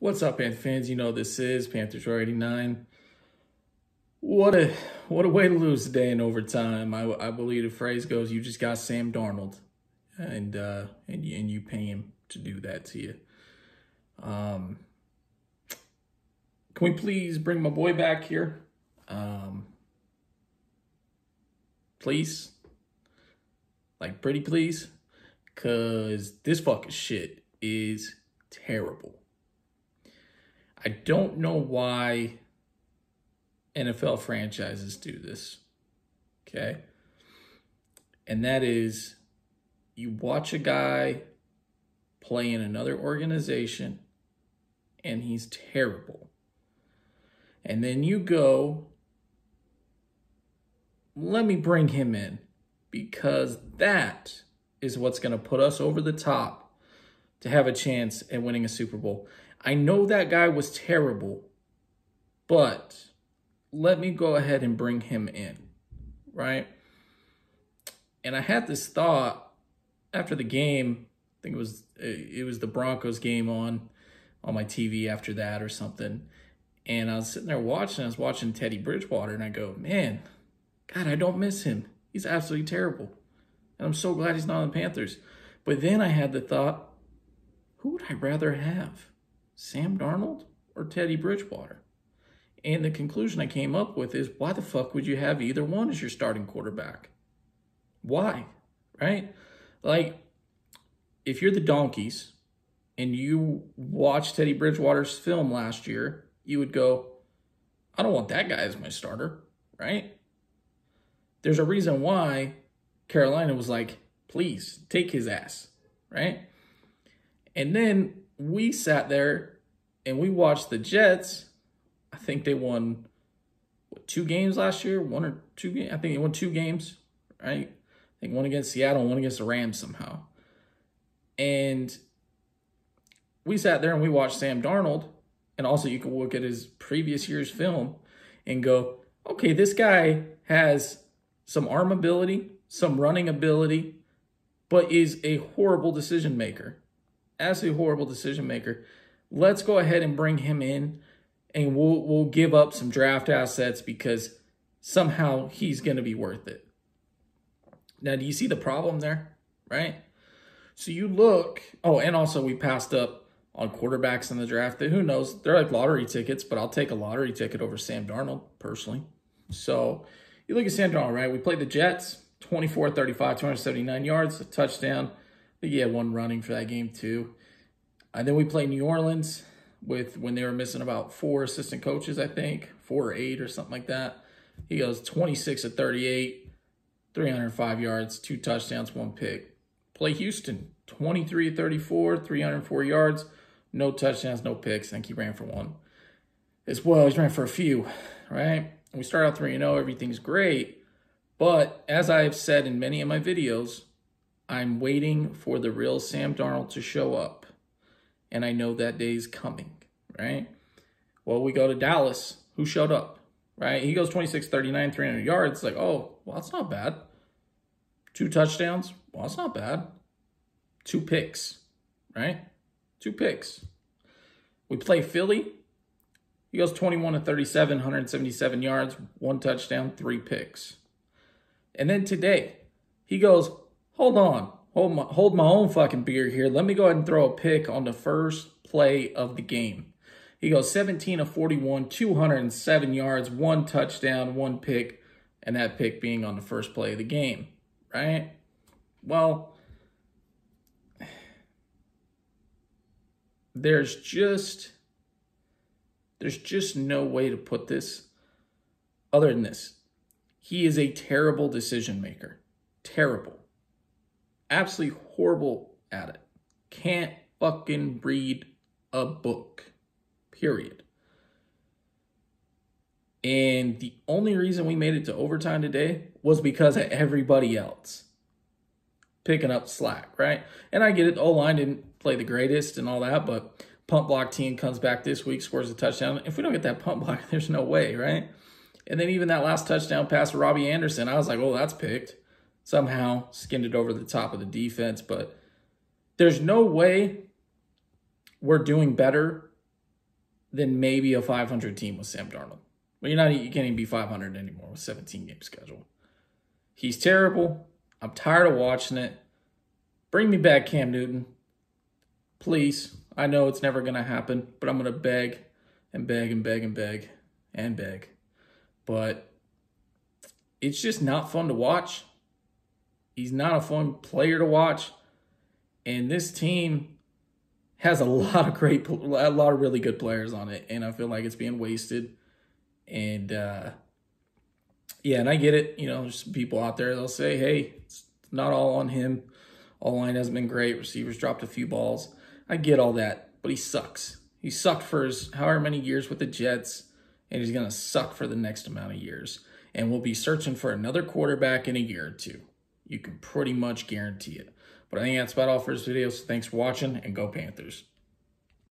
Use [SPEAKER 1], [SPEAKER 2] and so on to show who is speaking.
[SPEAKER 1] What's up, Panther fans? You know this is Panthers 89. What a way to lose today in overtime. I believe the phrase goes, "You just got Sam Darnold," and you pay him to do that to you. Can we please bring my boy back here? Please, like pretty please, cause this fucking shit is terrible. I don't know why NFL franchises do this, okay? And that is, you watch a guy play in another organization and he's terrible. And then you go, let me bring him in, because that is what's going to put us over the top to have a chance at winning a Super Bowl. I know that guy was terrible, but let me go ahead and bring him in, right? And I had this thought after the game. I think it was the Broncos game on my TV after that or something. And I was sitting there watching. I was watching Teddy Bridgewater, and I go, man, God, I don't miss him. He's absolutely terrible. And I'm so glad he's not on the Panthers. But then I had the thought, who would I rather have? Sam Darnold or Teddy Bridgewater? And the conclusion I came up with is, why the fuck would you have either one as your starting quarterback? Why? Right? Like, if you're the Donkeys and you watch Teddy Bridgewater's film last year, you would go, I don't want that guy as my starter, right? There's a reason why Carolina was like, please take his ass, right? And then we sat there and we watched the Jets. I think they won, 2 games last year? 1 or 2 games? I think they won 2 games, right? I think one against Seattle and one against the Rams somehow. And we sat there and we watched Sam Darnold. And also you can look at his previous year's film and go, okay, this guy has some arm ability, some running ability, but is a horrible decision maker. Absolutely horrible decision maker. Let's go ahead and bring him in, and we'll give up some draft assets because somehow he's going to be worth it. Now, do you see the problem there, right? So you look, and also we passed up on quarterbacks in the draft. Who knows? They're like lottery tickets, but I'll take a lottery ticket over Sam Darnold, personally. So you look at Sam Darnold, right? We played the Jets, 24-35, 279 yards, a touchdown. I think he had 1 running for that game too. And then we played New Orleans when they were missing about 4 assistant coaches, I think, 4 or 8 or something like that. He goes 26-38, 305 yards, 2 touchdowns, 1 pick. Play Houston, 23-34, 304 yards, no touchdowns, no picks. I think he ran for 1 as well. He's ran for a few, right? We start out 3-0, everything's great. But as I've said in many of my videos, I'm waiting for the real Sam Darnold to show up. And I know that day's coming, right? Well, we go to Dallas. Who showed up, right? He goes 26-39, 300 yards. Like, oh, well, that's not bad. 2 touchdowns. Well, that's not bad. 2 picks, right? 2 picks. We play Philly. He goes 21-37, 177 yards, 1 touchdown, 3 picks. And then today, he goes, hold on. Hold my own fucking beer here. Let me go ahead and throw a pick on the first play of the game. He goes 17-41, 207 yards, 1 touchdown, 1 pick, and that pick being on the first play of the game, right? Well, there's just no way to put this other than this. He is a terrible decision maker. Terrible. Absolutely horrible at it. Can't fucking read a book. Period. And the only reason we made it to overtime today was because of everybody else picking up slack, right? And I get it. O-line didn't play the greatest and all that, but punt block team comes back this week, scores a touchdown. If we don't get that punt block, there's no way, right? And then even that last touchdown pass to Robbie Anderson, I was like, oh, that's picked. Somehow skinned it over the top of the defense. But there's no way we're doing better than maybe a 500 team with Sam Darnold. Well, you can't even be 500 anymore with 17-game schedule. He's terrible. I'm tired of watching it. Bring me back Cam Newton. Please. I know it's never going to happen, but I'm going to beg and beg and beg and beg and beg. But it's just not fun to watch. He's not a fun player to watch. And this team has a lot of really good players on it. And I feel like it's being wasted. And, yeah, and I get it. You know, there's some people out there, they'll say, hey, it's not all on him. All-line hasn't been great. Receivers dropped a few balls. I get all that, but he sucks. He sucked for his however many years with the Jets, and he's going to suck for the next amount of years. And we'll be searching for another quarterback in a year or two. You can pretty much guarantee it. But I think that's about all for this video, so thanks for watching, and go Panthers.